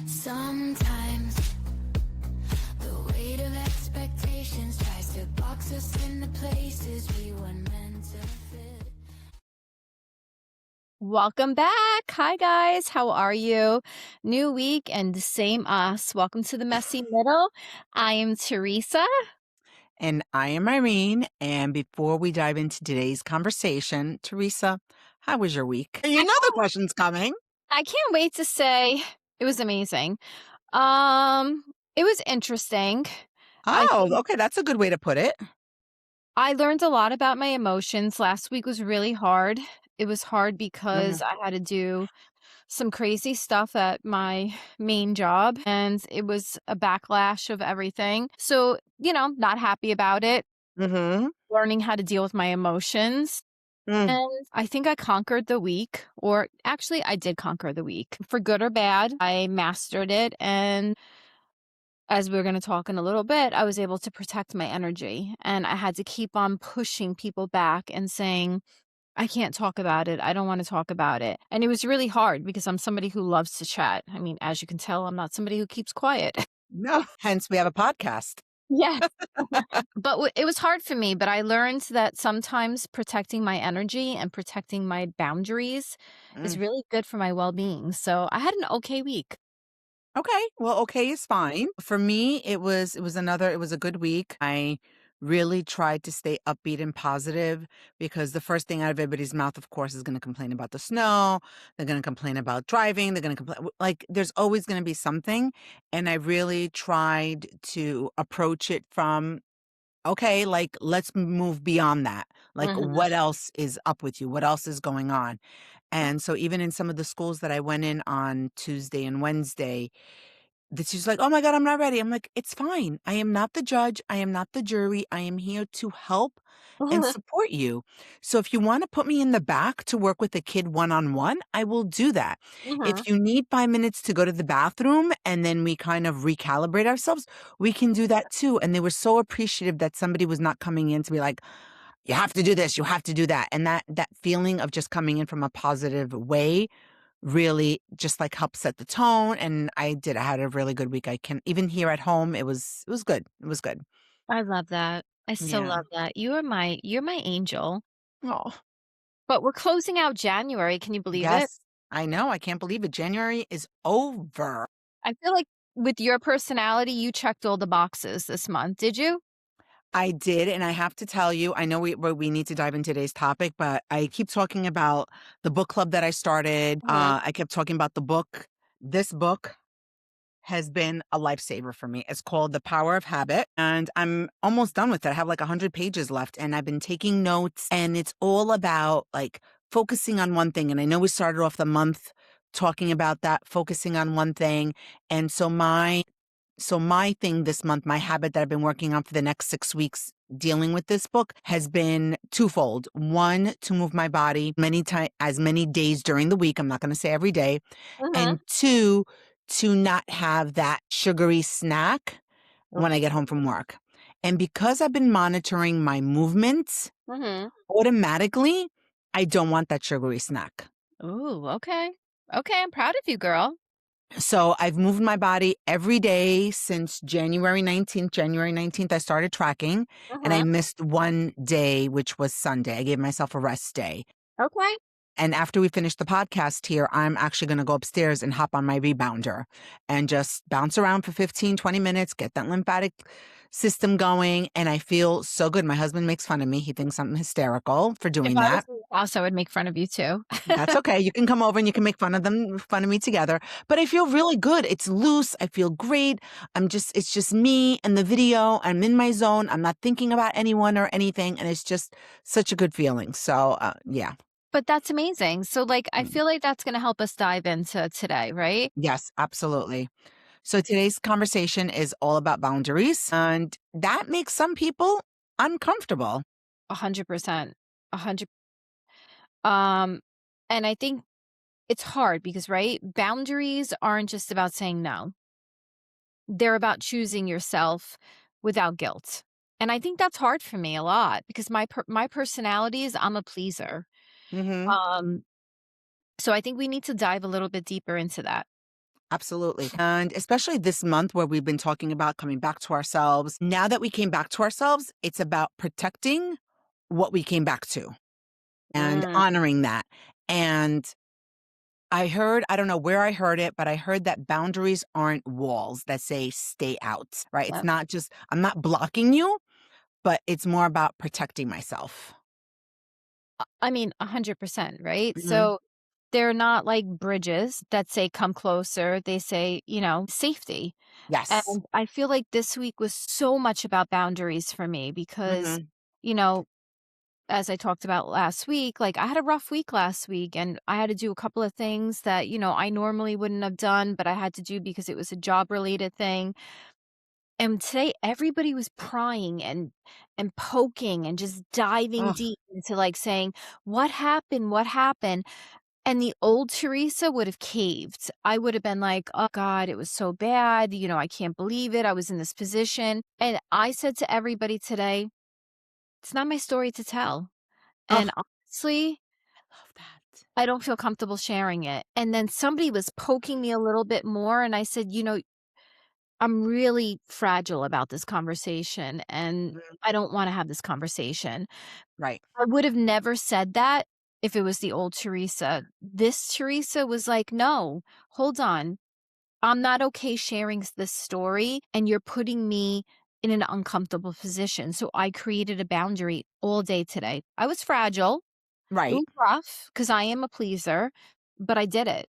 Sometimes the weight of expectations tries to box us in the places we weren't meant to fit. Welcome back. Hi, guys. How are you? New week and the same us. Welcome to the Messy Middle. I am Theresa. And I am Irene. And before we dive into today's conversation, Theresa, how was your week? You know the question's coming. I can't wait to say it was amazing. It was interesting. Oh, okay. That's a good way to put it. I learned a lot about my emotions. Last week was really hard. It was hard because I had to do some crazy stuff at my main job, and it was a backlash of everything. So, not happy about it. Mm-hmm. Learning how to deal with my emotions. And I think I conquered the week, or actually, I did conquer the week. For good or bad, I mastered it. And as we're going to talk in a little bit, I was able to protect my energy. And I had to keep on pushing people back and saying, I can't talk about it. I don't want to talk about it. And it was really hard because I'm somebody who loves to chat. I mean, as you can tell, I'm not somebody who keeps quiet. No, hence we have a podcast. Yes. But it was hard for me, but I learned that sometimes protecting my energy and protecting my boundaries is really good for my well-being. So I had an okay week. Okay. Well, okay is fine. For me, it was a good week. I really tried to stay upbeat and positive because the first thing out of everybody's mouth, of course, is going to complain about the snow. They're going to complain about driving. They're going to complain, like, there's always going to be something. And I really tried to approach it from, okay, like, let's move beyond that. Like, what else is up with you? What else is going on? And so even in some of the schools that I went in on Tuesday and Wednesday, she's like, "Oh my God, I'm not ready." I'm like, "It's fine. I am not the judge. I am not the jury. I am here to help and support you. So if you want to put me in the back to work with a kid one-on-one, I will do that. If you need 5 minutes to go to the bathroom and then we kind of recalibrate ourselves, we can do that too." And they were so appreciative that somebody was not coming in to be like, "You have to do this, you have to do that." And that feeling of just coming in from a positive way really just like helped set the tone. And I had a really good week. I can even here at home, it was good. It was good. I love that. I so Yeah. love that. You're my angel. Oh, But we're closing out January. Can you believe it? yes. I know. I can't believe it. January is over. I feel like with your personality, you checked all the boxes this month. Did you? I did, and I have to tell you, I know we need to dive into today's topic, but I keep talking about the book club that I started. I kept talking about the book. This book has been a lifesaver for me. It's called The Power of Habit, and I'm almost done with it. I have like 100 pages left, and I've been taking notes, and it's all about like focusing on one thing. And I know we started off the month talking about that, focusing on one thing. And so my thing this month, my habit that I've been working on for the next 6 weeks dealing with this book has been twofold. One, to move my body as many days during the week. I'm not going to say every day. And two, to not have that sugary snack when I get home from work. And because I've been monitoring my movements, automatically, I don't want that sugary snack. Ooh, okay. Okay, I'm proud of you, girl. So I've moved my body every day since January 19th. January 19th, I started tracking, and I missed one day, which was Sunday. I gave myself a rest day. Okay. And after we finish the podcast here, I'm actually going to go upstairs and hop on my rebounder and just bounce around for 15, 20 minutes, get that lymphatic system going. And I feel so good. My husband makes fun of me. He thinks I'm hysterical for If doing I was that. in your house, I would make fun of you too. That's okay. You can come over and you can make fun of me together. But I feel really good. It's loose. I feel great. It's just me and the video. I'm in my zone. I'm not thinking about anyone or anything. And it's just such a good feeling. So, yeah. But that's amazing. So, I feel like that's going to help us dive into today, right? Yes, absolutely. So today's conversation is all about boundaries, and that makes some people uncomfortable. 100%. 100. Um, and I think it's hard because, right? Boundaries aren't just about saying no. They're about choosing yourself without guilt. And I think that's hard for me a lot because my personality is I'm a pleaser. Mhm. Um, so I think we need to dive a little bit deeper into that. Absolutely. And especially this month where we've been talking about coming back to ourselves. Now that we came back to ourselves, it's about protecting what we came back to and Mm, honoring that. And I heard, I don't know where I heard it, but I heard that boundaries aren't walls that say stay out, right? It's yep. not just, I'm not blocking you, but it's more about protecting myself. I mean, 100%, right? Mhm. So they're not like bridges that say come closer. They say, safety. Yes. And I feel like this week was so much about boundaries for me because, Mhm. you know, as I talked about last week, like I had a rough week last week and I had to do a couple of things that, I normally wouldn't have done, but I had to do because it was a job related thing. And today everybody was prying and poking and just diving Oh, deep into like saying, "What happened? What happened?" And the old Teresa would have caved. I would have been like, "Oh God, it was so bad. I can't believe it. I was in this position." And I said to everybody today, it's not my story to tell. oh, And honestly, love that. I don't feel comfortable sharing it. And then somebody was poking me a little bit more. And I said, I'm really fragile about this conversation and Mhm. I don't want to have this conversation. Right. I would have never said that if it was the old Teresa. This Teresa was like, no, hold on. I'm not okay sharing this story and you're putting me in an uncomfortable position. So I created a boundary all day today. I was fragile. It Right. was rough because I am a pleaser, but I did it.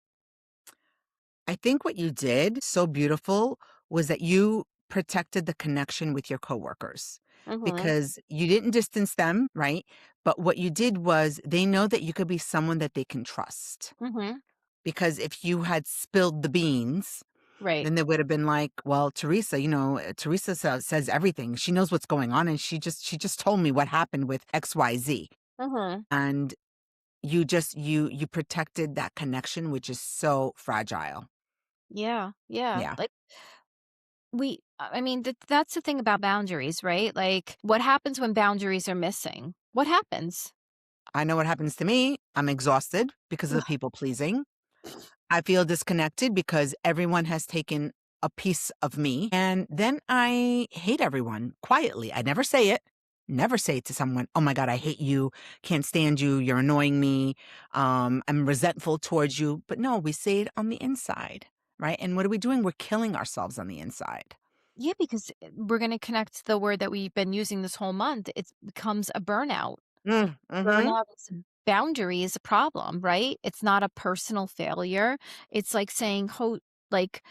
I think what you did so beautiful was that you protected the connection with your coworkers Mhm. because you didn't distance them, right? But what you did was they know that you could be someone that they can trust. Mhm. Because if you had spilled the beans, Right. then they would have been like, "Well, Teresa, Teresa says everything. She knows what's going on, and she just told me what happened with XYZ." Mhm. And you protected that connection, which is so fragile. Yeah. Yeah. Yeah. Like I mean, that's the thing about boundaries, right? Like, what happens when boundaries are missing? What happens? I know what happens to me. I'm exhausted because of the people pleasing. I feel disconnected because everyone has taken a piece of me. And then I hate everyone quietly. I never say it. Never say it to someone, "Oh my God, I hate you. Can't stand you. You're annoying me. I'm resentful towards you." But no, we say it on the inside, right? And what are we doing? We're killing ourselves on the inside. Yeah, because we're going to connect the word that we've been using this whole month. It becomes a burnout. Mm-hmm. Burnout is boundary is a problem, right? It's not a personal failure. It's like saying, like,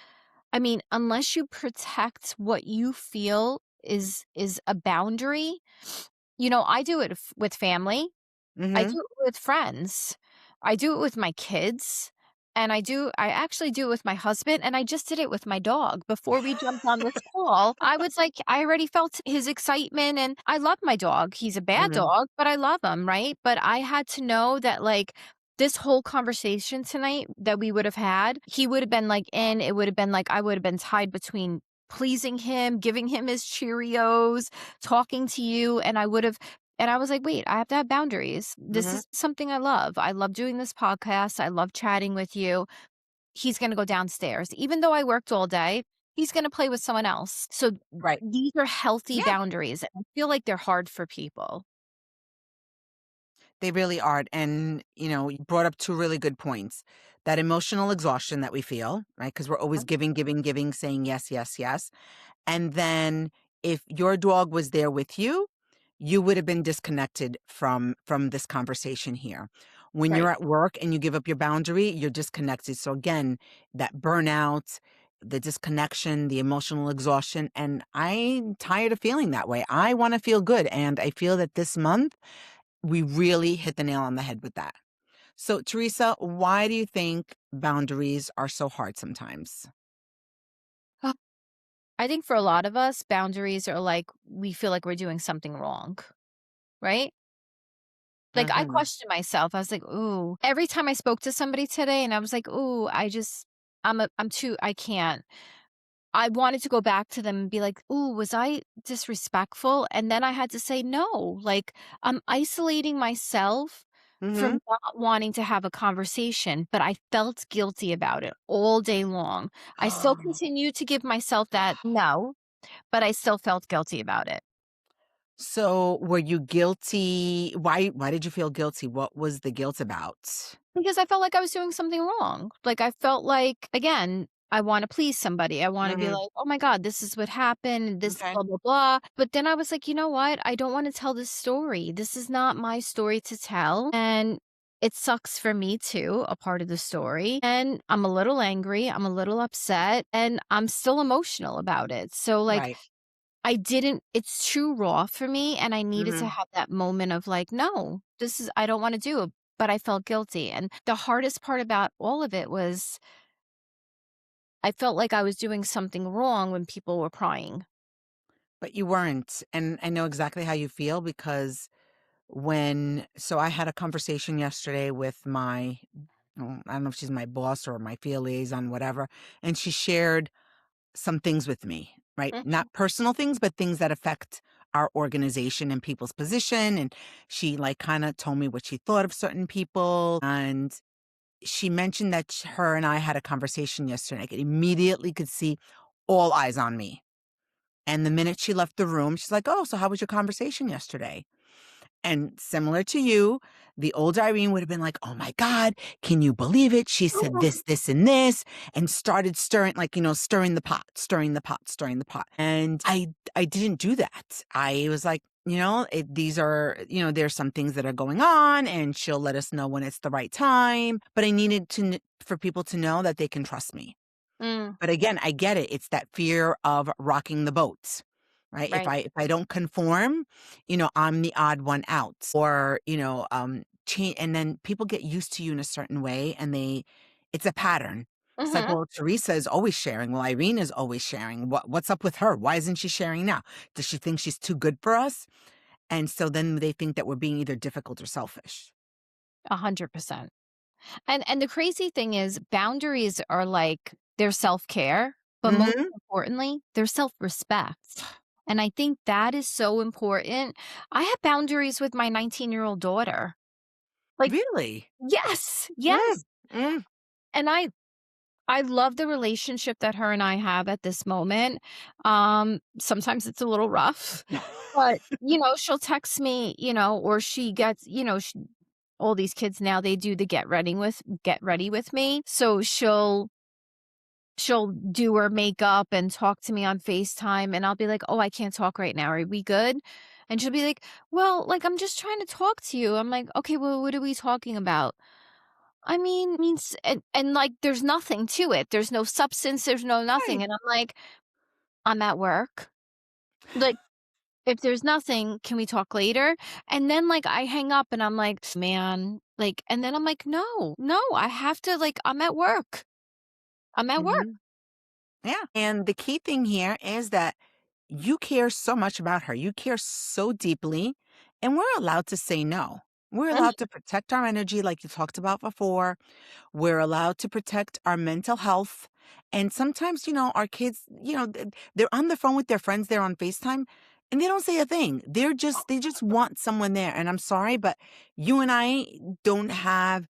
I mean, unless you protect what you feel is a boundary, I do it with family. I Mm-hmm. do it with friends. I do it with my kids, and I actually do it with my husband, and I just did it with my dog. Before we jumped on this call, I was like I already felt his excitement, and I love my dog. He's a bad Mm-hmm. dog, but I love him, right? But I had to know that, like, this whole conversation tonight that we would have had, he would have been, like, it would have been like I would have been tied between pleasing him, giving him his Cheerios, talking to you, and I was like, "Wait, I have to have boundaries. This Mm-hmm. is something I love. I love doing this podcast. I love chatting with you." He's gonna go downstairs. Even though I worked all day, he's gonna play with someone else. So Right. these are healthy Yeah. boundaries. I feel like they're hard for people. They really are. And, you brought up two really good points. That emotional exhaustion that we feel, right? Because we're always giving, giving, giving, saying yes, yes, yes. And then if your dog was there with you, you would have been disconnected from this conversation here. When Right. you're at work and you give up your boundary, you're disconnected. So again, that burnout, the disconnection, the emotional exhaustion, and I'm tired of feeling that way. I want to feel good, and I feel that this month we really hit the nail on the head with that. So, Teresa, why do you think boundaries are so hard sometimes? Uh, I think for a lot of us, boundaries are like we feel like we're doing something wrong, right? Like, I Mhm. questioned myself. I was like, "Ooh." Every time I spoke to somebody today and I was like, "Ooh, I'm too I can't." I wanted to go back to them and be like, "Ooh, was I disrespectful?" And then I had to say, "No." Like, I'm isolating myself Mhm. from not wanting to have a conversation, but I felt guilty about it all day long. I still continue to give myself that no, but I still felt guilty about it. So, were you guilty? Why did you feel guilty? What was the guilt about? Because I felt like I was doing something wrong. Like, I felt like, again, I wanna please somebody. I wanna be Mhm. like, "Oh my god, this is what happened, this Okay. blah, blah, blah." But then I was like, "You know what? I don't wanna tell this story. This is not my story to tell, and it sucks for me too, a part of the story, and I'm a little angry, I'm a little upset, and I'm still emotional about it." So, like, Right. I didn't it's too raw for me, and I needed to Mhm. have that moment of like, "No, this is I don't wanna do it," but I felt guilty, and the hardest part about all of it was I felt like I was doing something wrong when people were crying. But you weren't. And I know exactly how you feel because I had a conversation yesterday with I don't know if she's my boss or my field liaison, whatever, and she shared some things with me, right? Mhm, Not personal things, but things that affect our organization and people's position. And she like kind of told me what she thought of certain people. And she mentioned that her and I had a conversation yesterday. I could immediately could see all eyes on me. And the minute she left the room, she's like, "Oh, so how was your conversation yesterday?" And similar to you, the old Irene would have been like, "Oh my God, can you believe it? She said this, this, and this," and started stirring, like, stirring the pot, stirring the pot, stirring the pot. And I didn't do that. I was like, these are, there's some things that are going on, and she'll let us know when it's the right time. But I needed for people to know that they can trust me. mm, But again, I get it. It's that fear of rocking the boat, right? If right, I don't conform, I'm the odd one out. Or, change, and then people get used to you in a certain way and it's a pattern. It's like, mhm, well, Teresa is always sharing. Well, Irene is always sharing. What's up with her? Why isn't she sharing now? Does she think she's too good for us? And so then they think that we're being either difficult or selfish. 100%. And the crazy thing is boundaries are like they're self-care, but most Hmm. importantly, they're self-respect. And I think that is so important. I have boundaries with my 19-year-old daughter. Like, Really? yes, Mm, yes. mm. And I love the relationship that her and I have at this moment. Sometimes it's a little rough, but, she'll text me, or she gets, all these kids now, they do the get ready with me. So she'll do her makeup and talk to me on FaceTime, and I'll be like, "Oh, I can't talk right now. Are we good?" And she'll be like, "Well, like, I'm just trying to talk to you." I'm like, "Okay, well, what are we talking about?" And like, there's nothing to it. There's no substance, there's no nothing, Right. and I'm like, "I'm at work." Like, if there's nothing, can we talk later? And then, like, I hang up and I'm like, "Man," like, and then I'm like, "No, no, I have to, like, I'm at work. I'm at work." Hmm. Yeah. And the key thing here is that you care so much about her. You care so deeply, and we're allowed to say no. We're Mhm, allowed to protect our energy, like you talked about before. We're allowed to protect our mental health. And sometimes, our kids, they're on the phone with their friends, they're on FaceTime, and they don't say a thing. They just want someone there. And I'm sorry, but you and I don't have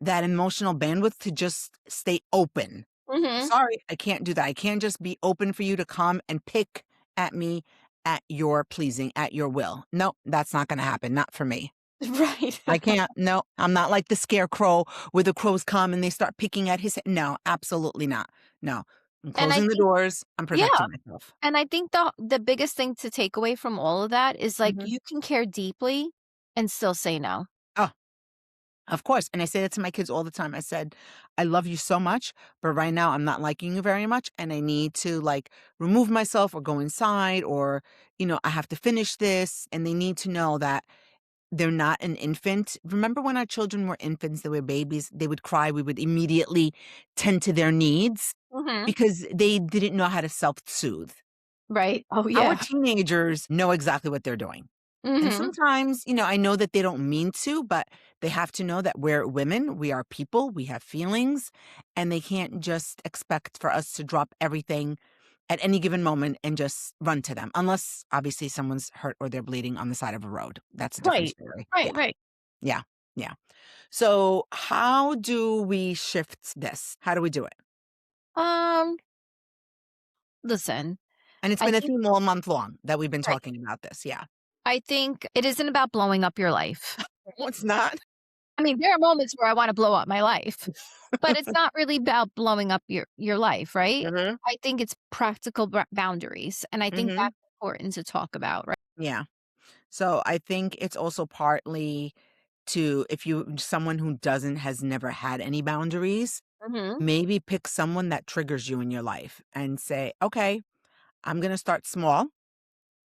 that emotional bandwidth to just stay open. mhm. Sorry, I can't do that. I can't just be open for you to come and pick at me at your pleasing, at your will. No, that's not gonna happen, not for me. Right. I can't. No, I'm not like the scarecrow where the crows come and they start picking at his no, absolutely not. No. I'm And I closing the think doors. I'm yeah, protecting myself. and I think the biggest thing to take away from all of that is, like, Mhm. you can care deeply and still say no. Oh, of course, and I say that to my kids all the time. I said, "I love you so much, but right now I'm not liking you very much, and I need to, like, remove myself or go inside or, I have to finish this," and they need to know that they're not an infant. Remember when our children were infants, they were babies, they would cry, we would immediately tend to their needs Mhm. because they didn't know how to self-soothe. Right. Oh, Our yeah. teenagers know exactly what they're doing. And Mhm. sometimes, I know that they don't mean to, but they have to know that we're women, we are people, we have feelings, and they can't just expect for us to drop everything at any given moment and just run to them, unless obviously someone's hurt or they're bleeding on the side of a road. That's a different Right. story. Right, Yeah. right. Yeah. Yeah. So, how do we shift this? How do we do it? Um, Listen, And it's I been a think theme all month long that we've been right. talking about this. Yeah. I think it isn't about blowing up your life. No, it's not. I mean, there are moments where I wanna blow up my life, but it's not really about blowing up your life, right? Hmm. I think it's practical boundaries, and I think Hmm. that's important to talk about, right? Yeah. So I think it's also partly to, if you someone who doesn't has never had any boundaries, Mhm, maybe pick someone that triggers you in your life and say, okay, I'm going to start small.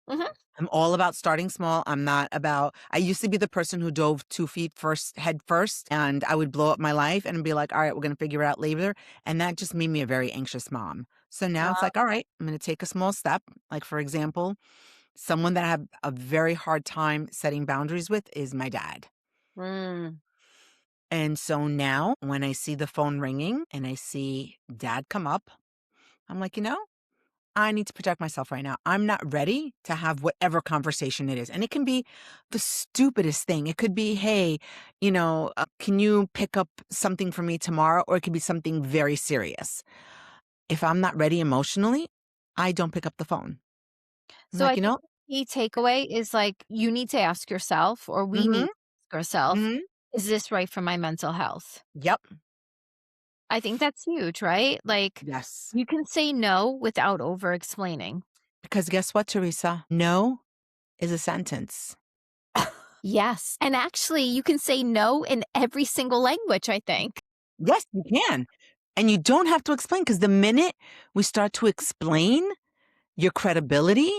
mhm. I'm all about starting small. I'm not about, I used to be the person who dove 2 feet first, head first, and I would blow up my life and be like, all right, we're going to figure it out later. And that just made me a very anxious mom. So now it's Uh, like, all right, I'm going to take a small step. Like, for example, someone that I have a very hard time setting boundaries with is my dad. mm. And so now when I see the phone ringing and I see dad come up, I'm like, I need to protect myself right now. I'm not ready to have whatever conversation it is. And it can be the stupidest thing. It could be, hey, can you pick up something for me tomorrow? Or it could be something very serious. If I'm not ready emotionally, I don't pick up the phone. I'm So like, I think the key takeaway is, like, you need to ask yourself, or we need mm-hmm, to ask ourselves, mm-hmm, "Is this right for my mental health?" yep, I think that's huge, right? Like, yes. you can say no without over explaining. Because guess what, Teresa? No is a sentence. Yes, and actually, you can say no in every single language, I think. Yes, you can. And you don't have to explain, because the minute we start to explain, your credibility,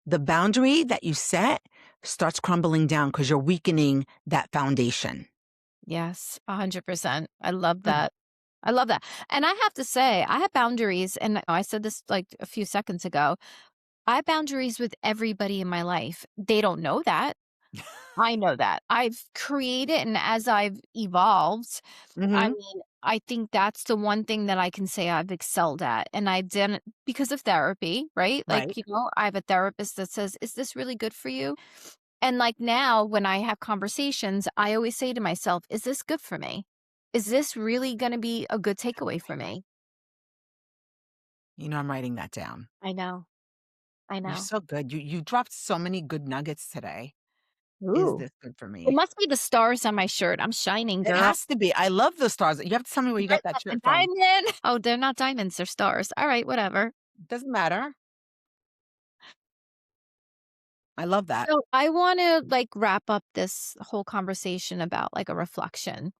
the boundary that you set starts crumbling down because you're weakening that foundation. Yes, 100%. I love Mm. that. I love that. And I have to say, I have boundaries, and I said this like a few seconds ago. I have boundaries with everybody in my life. They don't know that. I know that. I've created, and as I've evolved, I Hmm. mean, I think that's the one thing that I can say I've excelled at. And I've done it because of therapy, right? Like, Right. I have a therapist that says, "Is this really good for you?" And, like, now when I have conversations, I always say to myself, "Is this good for me? Is this really gonna be a good takeaway for me?" I'm writing that down. I know. I You're know. so good. You dropped so many good nuggets today. Is Ooh. this good for It me? must be the stars on my shirt. I'm shining, It girl. has to be. I love the stars. You have to tell me where you Is got that that the shirt from. diamond? Oh, they're not diamonds, they're stars. Alright, whatever. Doesn't matter. I love that. So, I wanna, like, wrap up this whole conversation about, like, a reflection,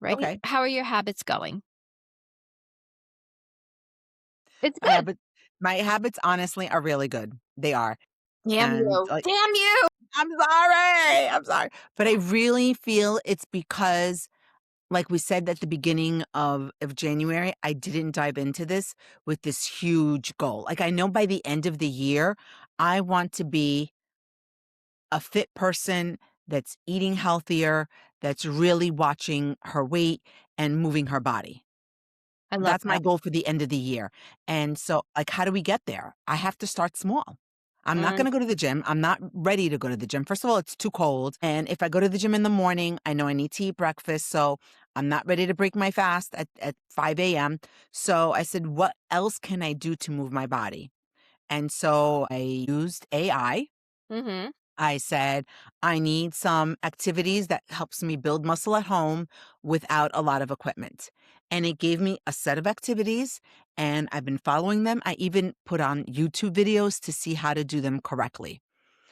right? Okay. How are your habits going? It's My good. habit, my habits honestly are really good. They are. Damn And you. like, Damn you! I'm sorry. I'm sorry. But I really feel it's because, like we said at the beginning of January, I didn't dive into this with this huge goal. Like, I know by the end of the year, I want to be a fit person that's eating healthier, that's really watching her weight and moving her body. I love That's my that. goal for the end of the year. And so, like, how do we get there? I have to start small. I'm not Mm. going to go to the gym. I'm not ready to go to the gym. First of all, it's too cold. And if I go to the gym in the morning, I know I need to eat breakfast. So I'm not ready to break my fast at 5 a.m. So I said, what else can I do to move my body? And so I used AI. Mhm. I said, I need some activities that helps me build muscle at home without a lot of equipment. And it gave me a set of activities and I've been following them. I even put on YouTube videos to see how to do them correctly.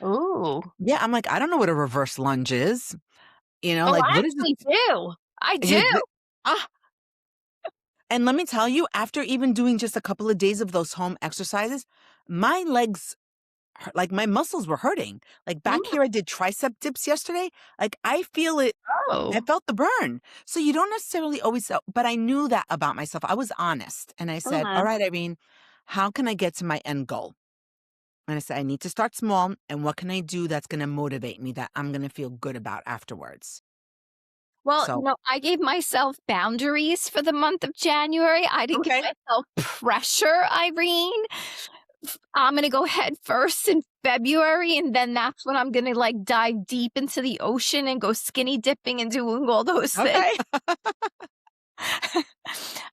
Ooh. Yeah, I'm like, I don't know what a reverse lunge is. Oh, Like I what is actually do. I it? You do. ah, and let me tell you, after even doing just a couple of days of those home exercises, my legs like my muscles were hurting. Like back Mm. here, I did tricep dips yesterday. Like I feel it. I Oh. felt the burn. So you don't necessarily always, but I knew that about myself. I was honest. And I said, all Mhm. right, Irene, how can I get to my end goal? And I said, I need to start small. And what can I do that's going to motivate me that I'm going to feel good about afterwards? Well, So, I gave myself boundaries for the month of January. I didn't give okay. myself pressure, Irene. I'm gonna go head first in February, and then that's when I'm gonna, like, dive deep into the ocean and go skinny dipping and doing all those things. Okay.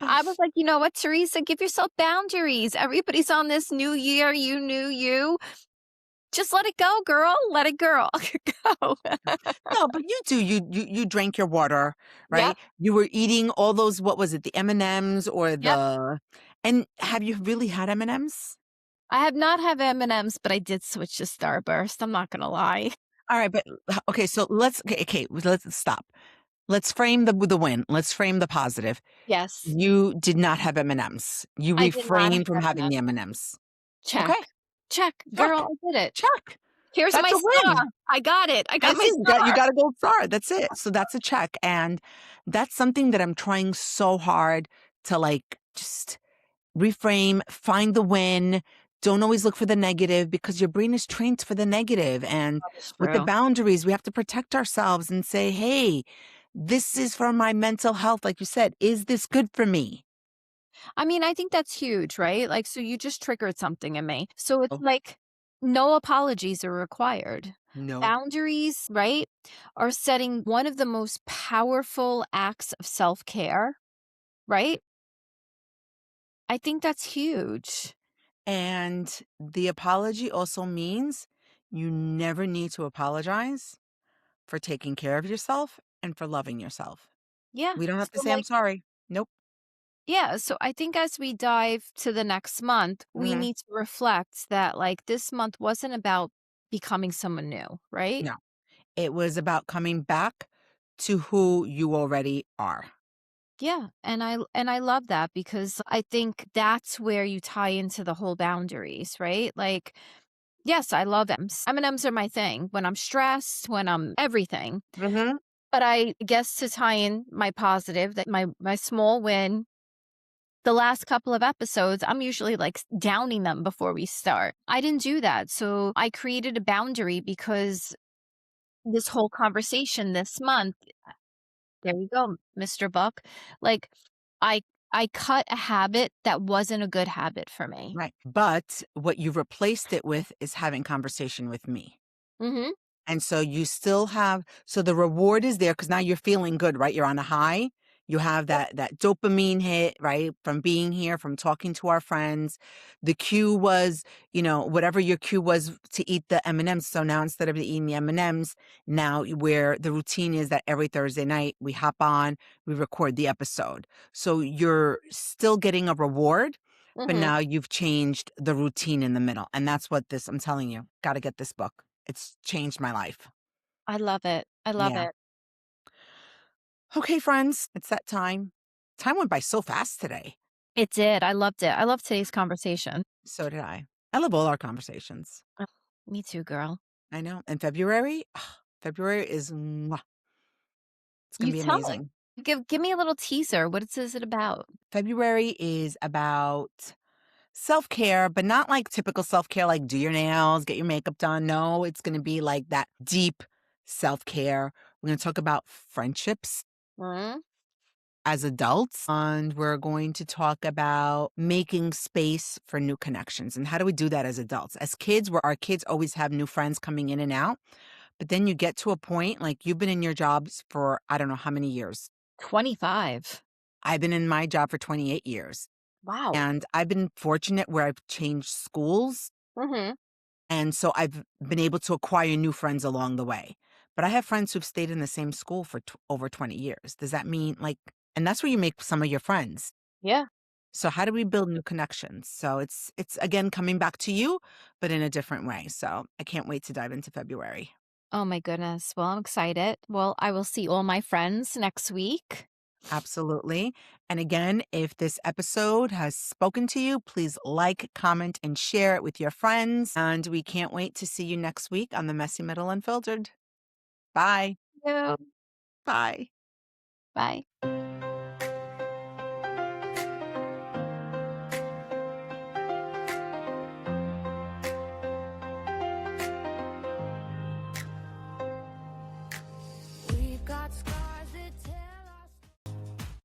I was like, "You know what, Teresa? Give yourself boundaries. Everybody's on this new year, you knew you. Just let it go, girl. Let it girl go." No, but you do. You drank your water, Yep, right? You were eating all those, what was it, the M&Ms or yep. and have you really had M&Ms? I have not had M&Ms, but I did switch to Starburst, I'm not gonna lie. All right, but okay, so let's stop. Let's frame the win. Let's frame the positive. Yes, You did not have M&Ms. You I did not have refrained from having M&Ms. the M&Ms. Check. Okay, Check. Girl, check, I did it. check. Here's That's my a star. win. I got it. I got That's my it. You star. got a gold star. That's it. So that's a check. And that's something that I'm trying so hard to like just reframe, find the win. Don't always look for the negative because your brain is trained for the negative. And That is with the true. boundaries, we have to protect ourselves and say, hey, this is for my mental health. Like you said, is this good for me? I mean, I think that's huge, right? Like, so you just triggered something in me. So it's Oh, like no apologies are required. no. Boundaries, right, are setting one of the most powerful acts of self-care, right? I think that's huge. And the apology also means you never need to apologize for taking care of yourself and for loving yourself. Yeah. We don't have to So say, I'm like, sorry. Nope. yeah, so I think as we dive to the next month, we Hmm. need to reflect that like this month wasn't about becoming someone new, right? No, it was about coming back to who you already are. Yeah, and I love that because I think that's where you tie into the whole boundaries, right? Like, yes, I love M's. M&Ms are my thing when I'm stressed, when I'm everything. Hmm. But I guess to tie in my positive, that my small win, the last couple of episodes, I'm usually like downing them before we start. I didn't do that. So I created a boundary because this whole conversation this month, there you go, Mr. Buck. Like I I cut a habit that wasn't a good habit for me. Right. But what you've replaced it with is having conversation with me. Mhm. And so you still have, so the reward is there because now you're feeling good, right? You're on a high. You have Yep. that dopamine hit, right? From being here, from talking to our friends. The cue was, whatever your cue was to eat the M&Ms. So now instead of eating the M&Ms, now where the routine is that every Thursday night we hop on, we record the episode. So you're still getting a reward, but Mhm. now you've changed the routine in the middle. And that's what I'm telling you, got to get this book. It's changed my life. I love it. I love Yeah. it. Okay, friends, it's that time. Time went by so fast today. It did. I loved it. I love today's conversation. So did I. I love all our conversations. Oh, me too, girl. I know. And February, February is, mwah, it's going You to be tell me. amazing. Give me a little teaser. What is it about? February is about self care, but not like typical self care, like do your nails, get your makeup done. No, it's going to be like that deep self care. We're going to talk about friendships Mm, as adults. And we're going to talk about making space for new connections. And how do we do that as adults? As kids, where our kids always have new friends coming in and out. But then you get to a point, like you've been in your jobs for, I don't know how many years. 25. I've been in my job for 28 years. Wow. And I've been fortunate where I've changed schools. Mhm. And so I've been able to acquire new friends along the way. But I have friends who've stayed in the same school for over 20 years. Does that mean like, and that's where you make some of your friends. Yeah. So how do we build new connections? So it's again coming back to you, but in a different way. So I can't wait to dive into February. Oh my goodness. Well, I'm excited. Well, I will see all my friends next week. Absolutely. And again, if this episode has spoken to you, please like, comment, and share it with your friends. And we can't wait to see you next week on the Messy Middle Unfiltered. Bye. You. Bye. Bye.